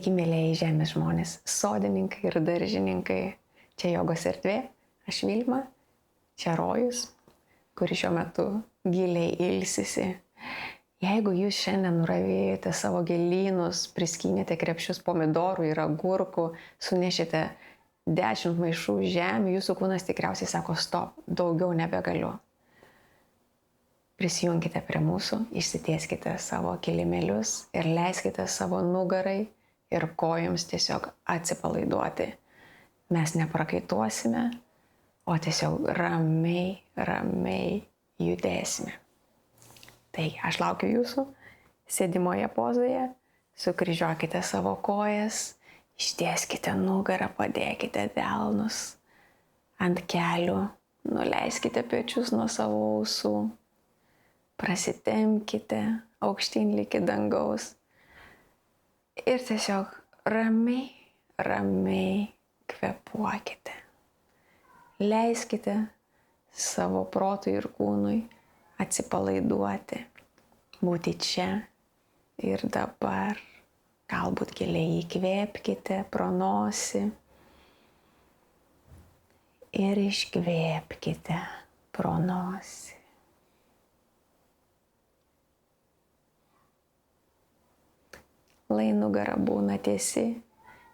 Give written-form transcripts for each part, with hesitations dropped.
Sveiki, mėlėjai žemės žmonės, sodininkai ir daržininkai. Čia jogos erdvė, aš Vilma, čia rojus, kuri šiuo metu giliai ilsisi. Jeigu jūs šiandien nuravėjote savo gėlynus, priskynėte krepšius pomidorų ir agurkų, sunešėte 10 maišų žemę, jūsų kūnas tikriausiai sako stop, daugiau nebegaliu. Prisijunkite prie mūsų, išsitieskite savo kilimėlius ir leiskite savo nugarai ir kojoms tiesiog atsipalaiduoti. Mes neprakaituosime, o tiesiog ramiai judėsime. Taigi, aš laukiu jūsų sėdimoje pozoje, sukryžiuokite savo kojas, ištieskite nugarą, padėkite delnus ant kelių, nuleiskite pečius nuo savo ausų, prasitempkite aukštyn ligi dangaus ir tiesiog ramiai kvėpuokite. Leiskite savo protui ir kūnui atsipalaiduoti, būti čia ir dabar. Galbūt giliai įkvėpkite pro nosį ir iškvėpkite pro nosį. Lai nugara būna tiesi,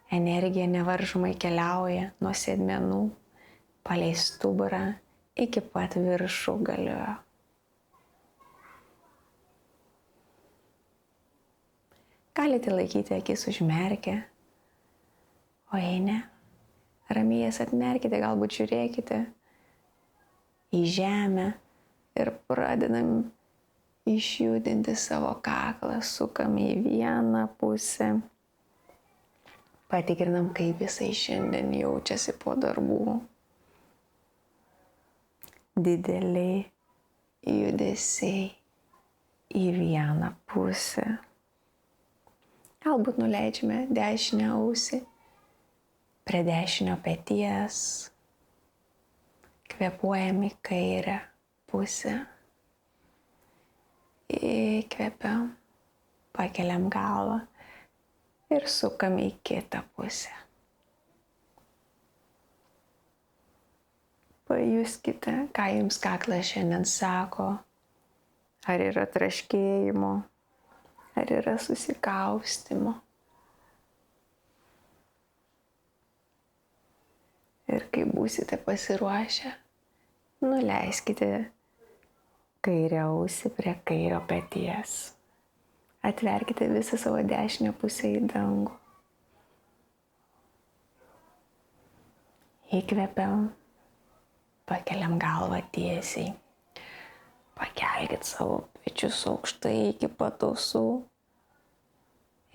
energija nevaržomai keliauja nuo sėdmenų, palei stuburą iki pat viršugalio. Galite laikyti akis užmerkę, o jei ne, ramiai jas atmerkite, galbūt žiūrėkite į žemę ir pradedam išjudinti savo kaklą, sukam į vieną pusę, patikrinam, kaip jisai šiandien jaučiasi po darbų. Dideliai judesiai į vieną pusę. Galbūt nuleidžiame dešinę ausį prie dešinio peties, kvėpuojam į kairę pusę, įkvepiam, pakeliam galvą ir sukam į kitą pusę. Pajuskite, ką jums kaklas šiandien sako, ar yra traškėjimo, ar yra susikaustimo. Ir kai būsite pasiruošę, nuleiskite kairę ausį prie kairio peties. Atverkite visą savo dešinę pusę į dangų. Įkvepiam, pakeliam galvą tiesiai. Pakelkit savo pečius aukštai iki pat ausų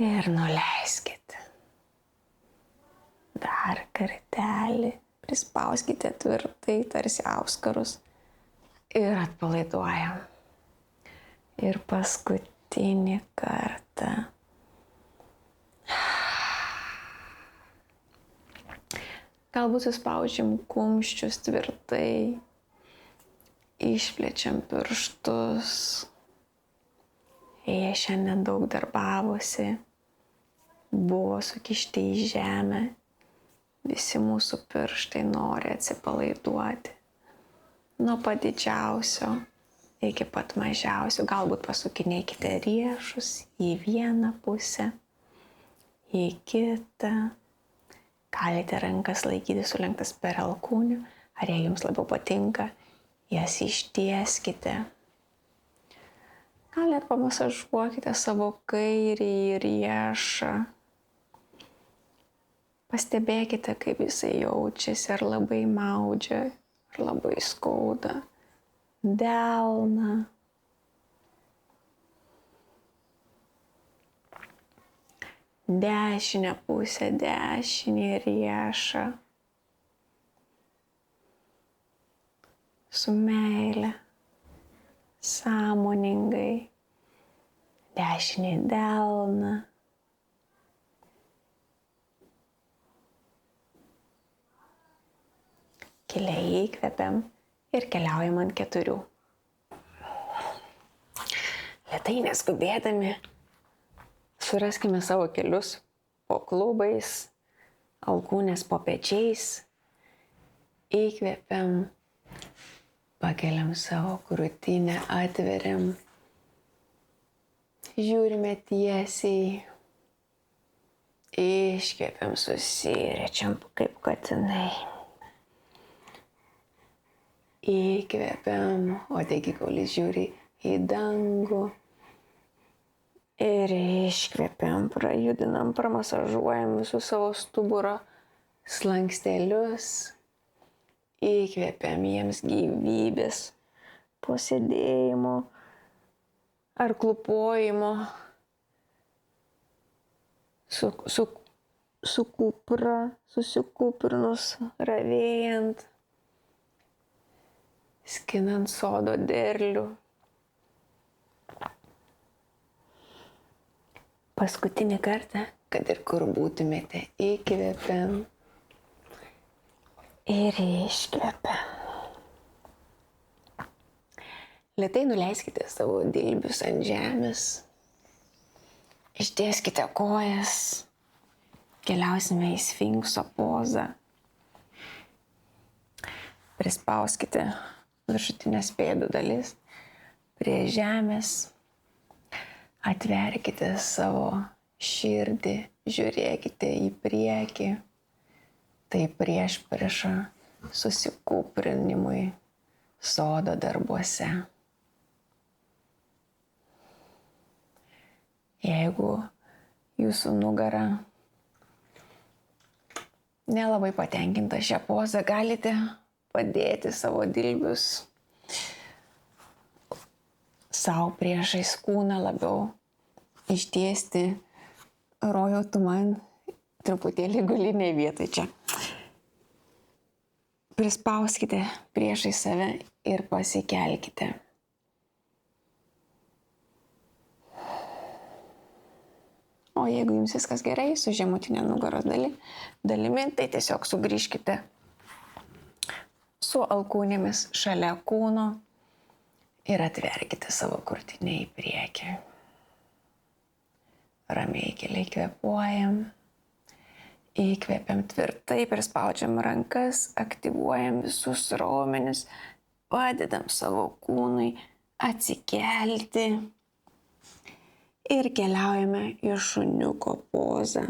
ir nuleiskit. Dar kartelį prispauskite tvirtai, tarsi auskarus ir atpalaiduojam. Ir paskutinį kartą. Galbūt suspaudžiam kumščius tvirtai. Išplečiam pirštus. Jie šiandien daug darbavosi, buvo sukišti į žemę. Visi mūsų pirštai nori atsipalaiduoti. Nuo pat didžiausio iki pat mažiausio. Galbūt pasukinėkite riešus į vieną pusę, į kitą. Galite rankas laikyti sulenktas per alkūnių, ar jei jums labiau patinka, jas ištieskite. Gal net pamasažuokite savo kairįjį riešą. Pastebėkite, kaip jisai jaučiasi, ar labai maudžia, ar labai skauda. Delną. Dešinę pusę, dešinį riešą. Su meile, sąmoningai, dešinį delną. Giliai įkvepiam ir keliaujam ant 4. Lėtai neskubėdami, suraskime savo kelius po klubais, alkūnės po pečiais. Įkvepiam, pakeliam savo krūtinę, atveriam, žiūrime tiesiai, iškvepiam, susirečiam kaip katinai. Įkvepiam, uodegikaulis žiūri į dangų ir iškvepiam, prajudinam, pramasažuojam visus savo stuburo slankstelius. Įkvepiam jiems gyvybės po sėdėjimo ar klūpojimo su kupra, susikūprinus, ravėjant, skinant sodo derlių. Paskutinį kartą, kad ir kur būtumėte, įkvepiam ir iškvepiam. Lėtai nuleiskite savo dilbius ant žemės. Ištieskite kojas. Keliausime į sfinkso pozą. Prispauskite viršutinės pėdų dalis prie žemės. Atverkite savo širdį, žiūrėkite į priekį. Tai priešprieša susikūprinimui sodo darbuose. Jeigu jūsų nugara nelabai patenkinta šią pozą, galite padėti savo dilbius savo priešais kūną labiau ištiesti. Rojau, tu man truputėlį guliniai vietai čia. Prispauskite priešai save ir pasikelkite. O jeigu jums viskas gerai su žemutinė nugaros dalimi, tai tiesiog sugrįžkite su alkūnėmis šalia kūno ir atverkite savo krūtinę į priekį. Ramiai giliai kvėpuojam. Įkvepiam tvirtai, prispaudžiam rankas, aktyvuojam visus raumenis, padedam savo kūnui atsikelti ir keliaujame į šuniuko pozą.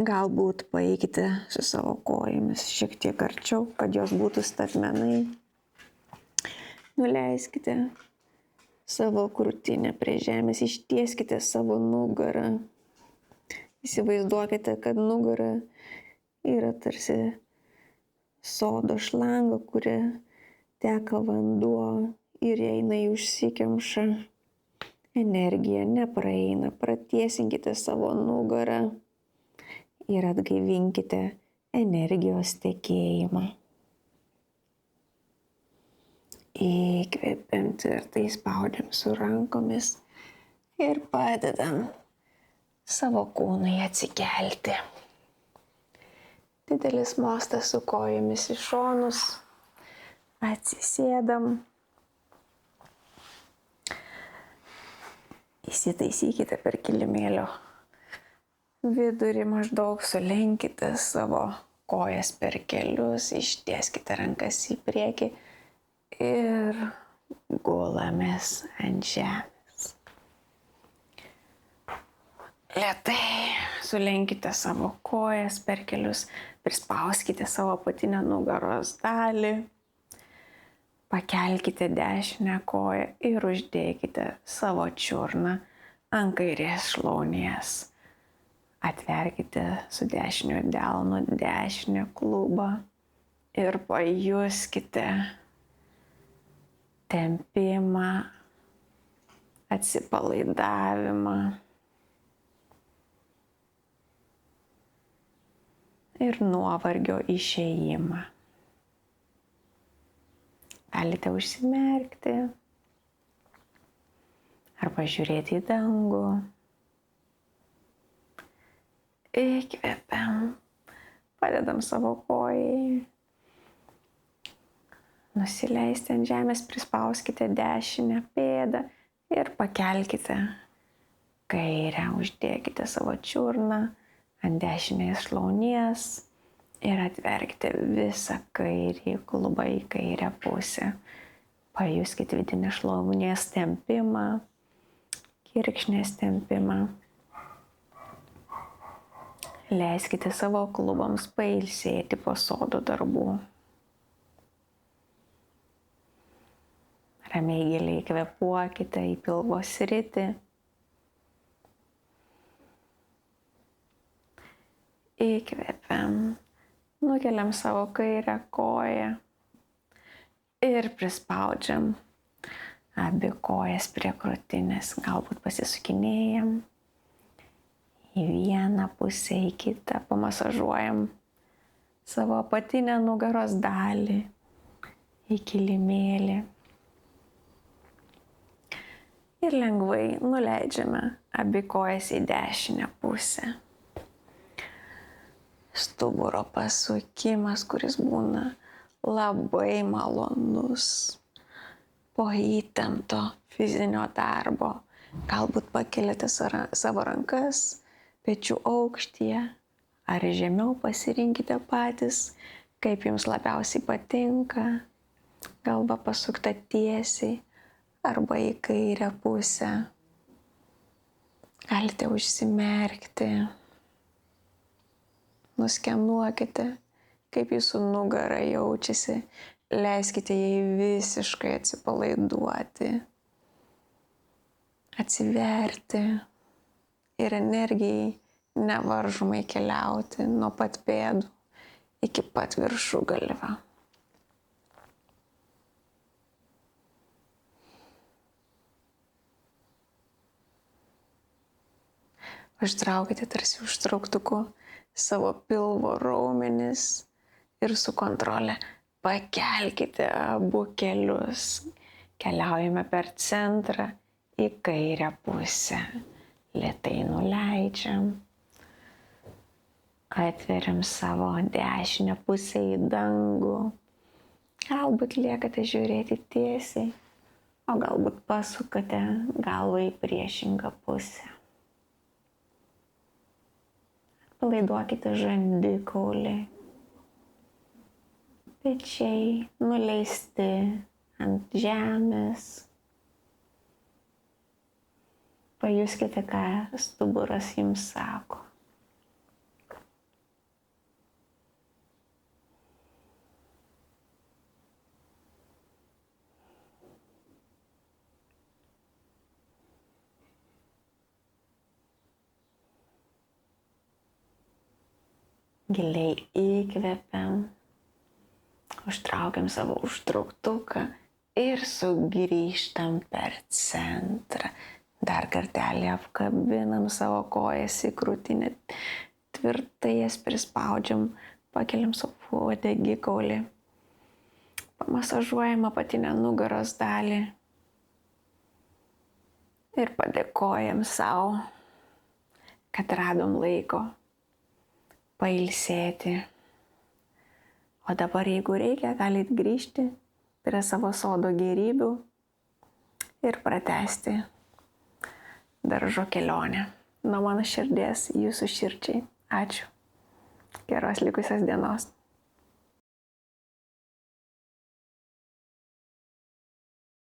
Galbūt paeikite su savo kojomis šiek tiek arčiau, kad jos būtų statmenai. Nuleiskite savo krūtinę prie žemės, ištieskite savo nugarą. Įsivaizduokite, kad nugara yra tarsi sodo šlanga, kuria teka vanduo ir jei jinai užsikemša, energija nepraeina. Pratiesinkite savo nugarą ir atgaivinkite energijos tekėjimą. Įkvepiam tvirtai, spaudžiam su rankomis ir padedam savo kūnui atsikelti. Didelis mostas su kojomis į šonus. Atsisėdam. Įsitaisykite per kilimėlio vidurį maždaug, sulenkite savo kojas per kelius, ištieskite rankas į priekį ir gulamės ant žemės. Lėtai sulenkite savo kojas per kelius, prispauskite savo apatinę nugaros dalį, pakelkite dešinę koją ir uždėkite savo čiurną ant kairės šlaunies. Atverkite su dešiniu delnu dešinę klubą ir pajuskite tempimą, atsipalaidavimą. Ir nuovargio išėjimą. Galite užsimerkti arba žiūrėti į dangų. Įkvepiam, padedam savo kojai. Nusileisti ant žemės, prispauskite dešinę pėdą ir pakelkite kairę uždėkite savo čiurną ant dešinės šlaunies ir atverkite visą kairį klubą į kairę pusę. Pajuskite vidinį šlaunies tempimą, kirkšnės tempimą. Leiskite savo klubams pailsėti po sodo darbų. Ramiai giliai kvėpuokite į pilvo sritį. Įkvepiam, nukeliam savo kairę koją ir prispaudžiam abi kojas prie krūtinės. Galbūt pasisukinėjam į vieną pusę, į kitą, pamasažuojam savo apatinę nugaros dalį, į kilimėlį. Ir lengvai nuleidžiame abi kojas į dešinę pusę. Stuburo pasukimas, kuris būna labai malonus po įtempto fizinio darbo. Galbūt pakeliate savo rankas pečių aukštyje ar žemiau, pasirinkite patys, kaip jums labiausiai patinka. Galva pasukta tiesiai arba į kairę pusę. Galite užsimerkti. Nuskenuokite, kaip jūsų nugara jaučiasi. Leiskite jai visiškai atsipalaiduoti, atsiverti ir energijai nevaržomai keliauti nuo pat pėdų iki pat viršugalvio. Užtraukite tarsi užtrauktuku savo pilvo raumenis ir su kontrole pakelkite abu kelius. Keliaujame per centrą į kairę pusę. Lėtai nuleidžiam. Atveriam savo dešinę pusę į dangų. Galbūt liekate žiūrėti tiesiai, o galbūt pasukate galvą į priešingą pusę. Atpalaiduokite žandikaulį. Pečiai nuleisti ant žemės. Pajuskite, ką stuburas jums sako. Giliai įkvepiam, užtraukiam savo užtrauktuką ir sugrįžtam per centrą. Dar kartelį apkabinam savo kojas į krūtinę, tvirtai jas prispaudžiam, pakeliam savo uodegikaulį, pamasažuojam apatinę nugaros dalį ir padėkojam savo, kad radom laiko pailsėti. O dabar, jeigu reikia, galit grįžti prie savo sodo gėrybių ir pratęsti daržo kelionę. Nuo mano širdies jūsų širdžiai. Ačiū. Geros likusios dienos.